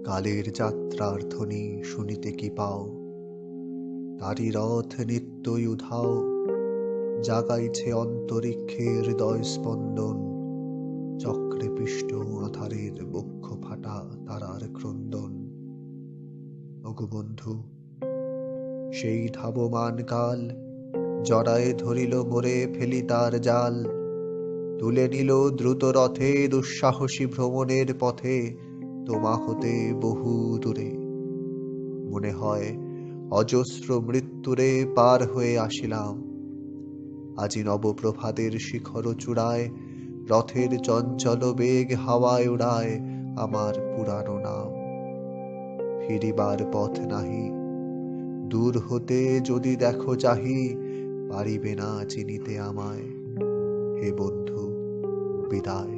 কালের যাত্রার ধ্বনি শুনিতে কি পাও, তারি রথ নিত্যই উধাও, জাগাইছে অন্তরিক্ষে হৃদয় স্পন্দন, চক্রে পিষ্ট আধারের বক্ষ ফাটা তারার ক্রন্দন। ওগো বন্ধু, সেই ধাবমান কাল জড়ায়ে ধরিল মোরে ফেলি তার জাল, তুলে নিল দ্রুত রথে দুঃসাহসী ভ্রমণের পথে তোমা হতে বহু দূরে। মনে হয় অজস্র মৃত্যুরে পার হয়ে আসিলাম, আজি নবপ্রভাতের শিখর চূড়ায় রথের চঞ্চল বেগ হাওয়ায় উড়ায় আমার পুরানো নাম। ফিরিবার পথ নাহি, দূর হতে যদি দেখো চাহি, পারিবে না চিনিতে আমায়। হে বন্ধু, বিদায়।